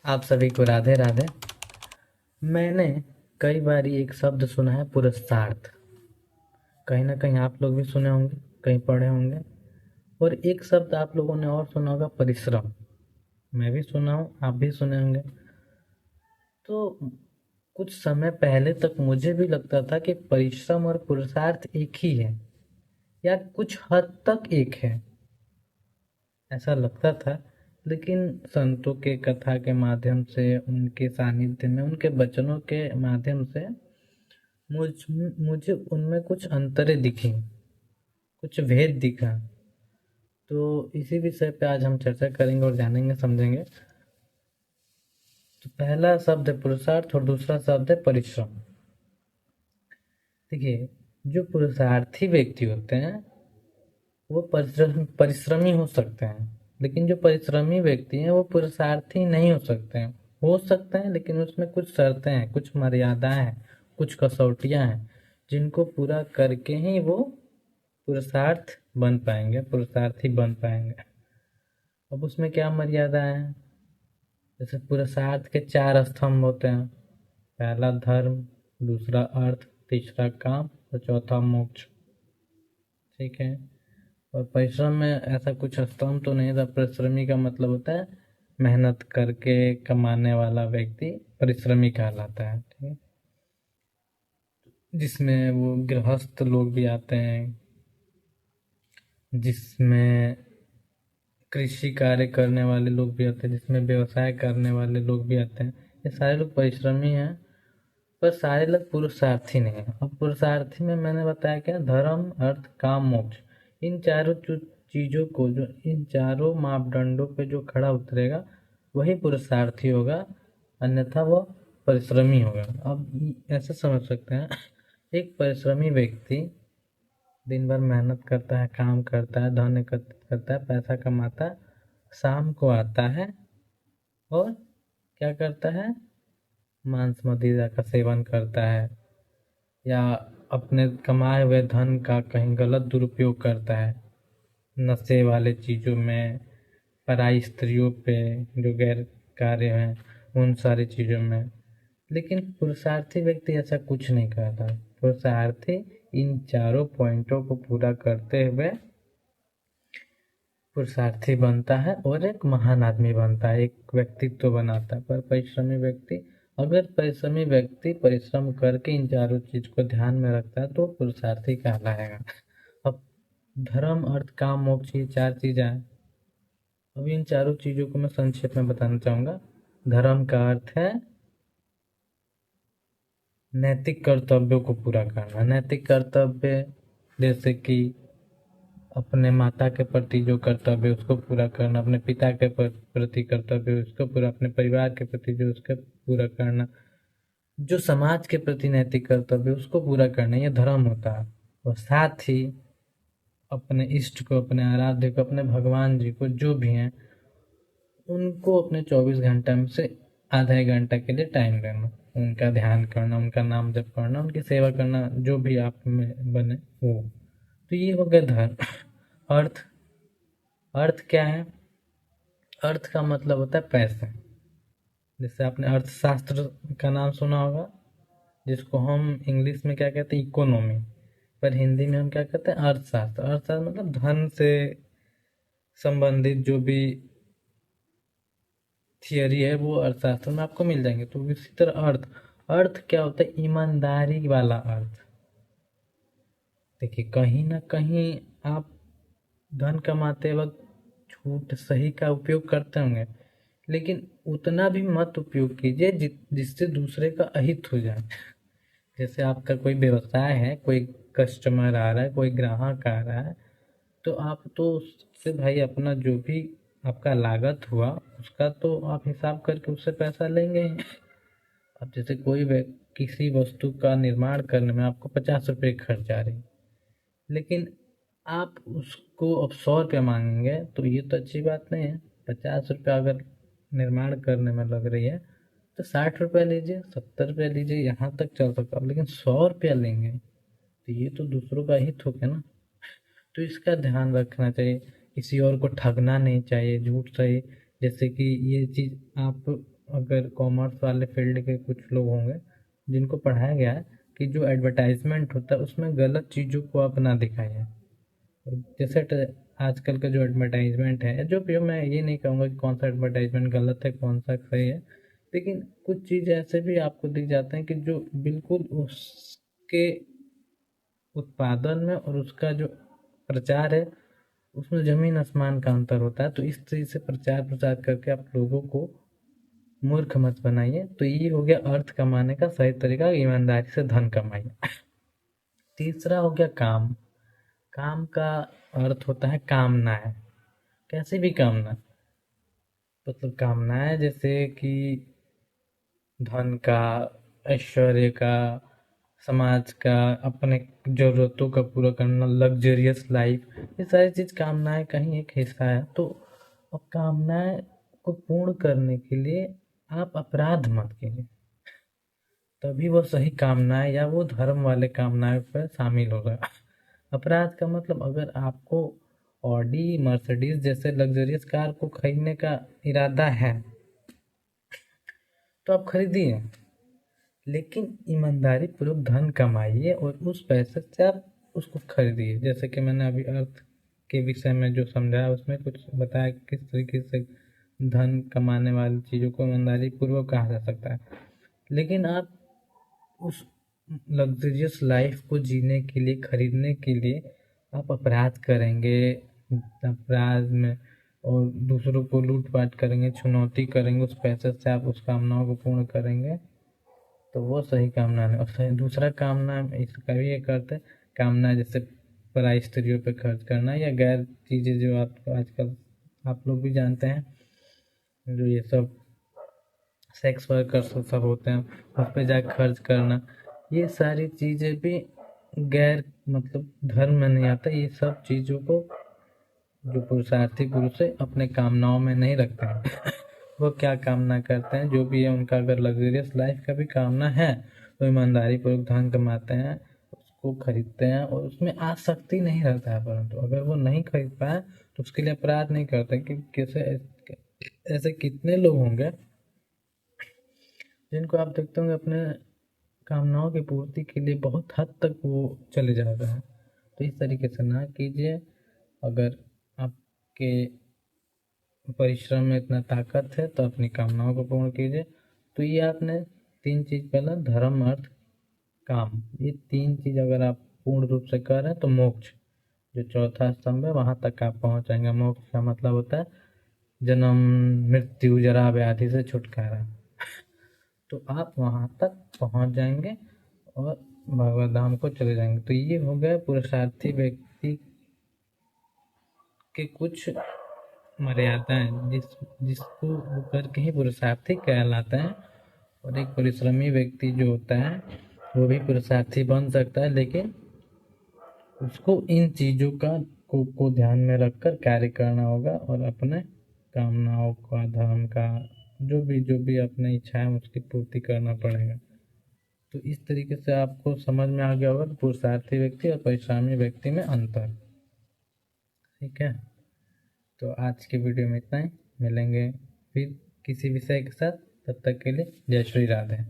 आप सभी को राधे राधे। मैंने कई बार एक शब्द सुना है, पुरुषार्थ। कहीं ना कहीं आप लोग भी सुने होंगे, कहीं पढ़े होंगे। और एक शब्द आप लोगों ने और सुना होगा, परिश्रम। मैं भी सुना हूँ, आप भी सुने होंगे। तो कुछ समय पहले तक मुझे भी लगता था कि परिश्रम और पुरुषार्थ एक ही है, या कुछ हद तक एक है, ऐसा लगता था। लेकिन संतों के कथा के माध्यम से, उनके सानिध्य में, उनके वचनों के माध्यम से मुझे उनमें कुछ अंतरें दिखी, कुछ भेद दिखा। तो इसी विषय पे आज हम चर्चा करेंगे और जानेंगे, समझेंगे। तो पहला शब्द है पुरुषार्थ और दूसरा शब्द है परिश्रम। देखिए, जो पुरुषार्थी व्यक्ति होते हैं वो परिश्रमी हो सकते हैं, लेकिन जो परिश्रमी व्यक्ति हैं वो पुरुषार्थी नहीं हो सकते हैं, लेकिन उसमें कुछ शर्तें हैं, कुछ मर्यादाएं हैं, कुछ कसौटियां हैं, जिनको पूरा करके ही वो पुरुषार्थी बन पाएंगे। अब उसमें क्या मर्यादा है? जैसे पुरुषार्थ के चार स्तंभ होते हैं। पहला धर्म, दूसरा अर्थ, तीसरा काम और चौथा मोक्ष। ठीक है। और परिश्रम में ऐसा कुछ स्तंभ तो नहीं था। परिश्रमी का मतलब होता है मेहनत करके कमाने वाला व्यक्ति परिश्रमी कहलाता है। ठीक है। जिसमें वो गृहस्थ लोग भी आते हैं, जिसमें कृषि कार्य करने वाले लोग भी आते हैं, जिसमें व्यवसाय करने वाले लोग भी आते हैं। ये सारे लोग परिश्रमी हैं, पर सारे लोग पुरुषार्थी नहीं हैं। अब पुरुषार्थी में मैंने बताया क्या, धर्म, अर्थ, काम, मोक्ष। इन चारों चीजों को, जो इन चारों मापदंडों पे जो खड़ा उतरेगा वही पुरुषार्थी होगा, अन्यथा वो परिश्रमी होगा। अब ऐसे समझ सकते हैं, एक परिश्रमी व्यक्ति दिन भर मेहनत करता है, काम करता है, धन एकत्रित करता है, पैसा कमाता है, शाम को आता है और क्या करता है, मांस मदिरा का सेवन करता है, या अपने कमाए हुए धन का कहीं गलत दुरुपयोग करता है, नशे वाले चीज़ों में, पराई स्त्रियों पे जो गैर कार्य हैं उन सारी चीज़ों में। लेकिन पुरुषार्थी व्यक्ति ऐसा कुछ नहीं करता। पुरुषार्थी इन चारों पॉइंटों को पूरा करते हुए पुरुषार्थी बनता है और एक महान आदमी बनता है, एक व्यक्तित्व बनाता है। पर परिश्रमी व्यक्ति परिश्रम करके इन चारों चीज को ध्यान में रखता है तो पुरुषार्थी कहलाएगा। अब धर्म, अर्थ, काम, मोक्ष, ये चार चीजें हैं। अब इन चारों चीजों को मैं संक्षेप में बताना चाहूंगा। धर्म का अर्थ है नैतिक कर्तव्यों को पूरा करना। नैतिक कर्तव्य जैसे कि अपने माता के प्रति जो कर्तव्य उसको पूरा करना, अपने पिता के प्रति कर्तव्य उसको पूरा, अपने परिवार के प्रति जो उसका पूरा करना, जो समाज के प्रति नैतिक कर्तव्य उसको पूरा करना, ये धर्म होता है। और साथ ही अपने इष्ट को, अपने आराध्य को, अपने भगवान जी को, जो भी हैं उनको अपने 24 घंटा में से आधा एक घंटा के लिए टाइम देना, उनका ध्यान करना, उनका नाम जप करना, उनकी सेवा करना, जो भी आप में बने वो। तो ये हो गया धर्म। अर्थ, अर्थ क्या है? अर्थ का मतलब होता है पैसे। जैसे आपने अर्थशास्त्र का नाम सुना होगा, जिसको हम इंग्लिश में क्या कहते हैं, इकोनॉमी, पर हिंदी में हम क्या कहते हैं, अर्थशास्त्र। अर्थशास्त्र मतलब धन से संबंधित जो भी थियरी है वो अर्थशास्त्र में आपको मिल जाएंगे। तो इसी तरह अर्थ, अर्थ क्या होता है, ईमानदारी वाला अर्थ। देखिए, कहीं ना कहीं आप धन कमाते वक्त झूठ सही का उपयोग करते होंगे, लेकिन उतना भी मत उपयोग कीजिए जिससे दूसरे का अहित हो जाए। जैसे आपका कोई व्यवसाय है, कोई कस्टमर आ रहा है, कोई ग्राहक आ रहा है, तो आप तो उससे भाई अपना जो भी आपका लागत हुआ उसका तो आप हिसाब करके उससे पैसा लेंगे ही। अब जैसे किसी वस्तु का निर्माण करने में आपको 50 रुपये खर्च आ रही, लेकिन आप उसको अब 100 रुपया मांगेंगे तो ये तो अच्छी बात नहीं है। 50 रुपया अगर निर्माण करने में लग रही है तो 60 रुपया लीजिए, 70 रुपया लीजिए, यहाँ तक चल सकता है। लेकिन 100 रुपया लेंगे तो ये तो दूसरों का हित हो गया ना। तो इसका ध्यान रखना चाहिए, किसी और को ठगना नहीं चाहिए, झूठ सही। जैसे कि ये चीज़ आप अगर कॉमर्स वाले फील्ड के कुछ लोग होंगे जिनको पढ़ाया गया है कि जो एडवर्टाइजमेंट होता है उसमें गलत चीज़ों को आप ना दिखाइए। जैसे आजकल का जो एडवर्टाइजमेंट है, जो भी हो, मैं ये नहीं कहूँगा कि कौन सा एडवर्टाइजमेंट गलत है कौन सा सही है, लेकिन कुछ चीज़ ऐसे भी आपको दिख जाते हैं कि जो बिल्कुल उसके उत्पादन में और उसका जो प्रचार है उसमें ज़मीन आसमान का अंतर होता है। तो इस चीज़ से प्रचार प्रसार करके आप लोगों को मूर्ख मत बनाइए। तो ये हो गया अर्थ कमाने का सही तरीका, ईमानदारी से धन कमाइए। तीसरा हो गया काम। काम का अर्थ होता है कामनाएं, कैसी भी कामना, मतलब कामनाएं जैसे कि धन का, ऐश्वर्य का, समाज का, अपने ज़रूरतों का पूरा करना, लग्जरियस लाइफ, ये सारी चीज़ कामनाएं का ही एक हिस्सा है। तो अब कामनाएं को पूर्ण करने के लिए आप अपराध मत कीजिए, तभी वो सही कामनाएं या वो धर्म वाले कामनाएं पर शामिल होगा। अपराध का मतलब, अगर आपको ऑडी मर्सिडीज जैसे लग्जरियस कार को खरीदने का इरादा है तो आप खरीदिए, लेकिन ईमानदारी पूर्वक धन कमाइए और उस पैसे से आप उसको खरीदिए। जैसे कि मैंने अभी अर्थ के विषय में जो समझाया उसमें कुछ बताया कि किस तरीके से धन कमाने वाली चीज़ों को ईमानदारी पूर्वक कहा जा सकता है। लेकिन आप उस लग्जरियस लाइफ को जीने के लिए, खरीदने के लिए आप अपराध करेंगे, अपराध में और दूसरों को लूटपाट करेंगे, चुनौती करेंगे, उस पैसे से आप उस कामनाओं को पूर्ण करेंगे, तो वो सही कामना नहीं। और सही दूसरा कामना इसका भी एक अर्थ है, कामना जैसे पराई स्त्रियों पे खर्च करना या गैर चीज़ें जो आप आजकल आप लोग भी जानते हैं, जो ये सब सेक्स वर्कर सब होते हैं उस पर जाकर खर्च करना, ये सारी चीज़ें भी गैर मतलब धर्म में नहीं आता। ये सब चीज़ों को जो पुरुषार्थी पुरुष है अपने कामनाओं में नहीं रखते हैं। वो क्या कामना करते हैं, जो भी है उनका अगर लग्जरियस लाइफ का भी कामना है तो ईमानदारी पूर्वक धन कमाते हैं, उसको खरीदते हैं और उसमें आसक्ति नहीं रहता है। परंतु अगर वो नहीं खरीद पाए तो उसके लिए अपराध नहीं करते, कि कैसे ऐसे कितने लोग होंगे जिनको आप देखते होंगे अपने कामनाओं की पूर्ति के लिए बहुत हद तक वो चले जाते हैं। तो इस तरीके से ना कीजिए। अगर आपके परिश्रम में इतना ताकत है तो अपनी कामनाओं को पूर्ण कीजिए। तो ये आपने तीन चीज़, पहला धर्म, अर्थ, काम, ये तीन चीज़ अगर आप पूर्ण रूप से कर रहे हैं तो मोक्ष जो चौथा स्तंभ है वहाँ तक आप पहुँच जाएंगे। मोक्ष का मतलब होता है जन्म, मृत्यु, जरा, व्याधि से छुटकारा। तो आप वहाँ तक पहुँच जाएंगे और भगवत धाम को चले जाएंगे। तो ये हो गए पुरुषार्थी व्यक्ति के कुछ मर्यादाएं, जिसको वो करके ही पुरुषार्थी कहलाते हैं। और एक परिश्रमी व्यक्ति जो होता है वो भी पुरुषार्थी बन सकता है, लेकिन उसको इन चीज़ों को ध्यान में रखकर कार्य करना होगा और अपने कामनाओं का, धर्म का, जो भी अपनी इच्छा है उसकी पूर्ति करना पड़ेगा। तो इस तरीके से आपको समझ में आ गया होगा पुरुषार्थी व्यक्ति और परिश्रमी व्यक्ति में अंतर। ठीक है, तो आज के वीडियो में इतना ही। मिलेंगे फिर किसी विषय के साथ, तब तक के लिए जय श्री राधे।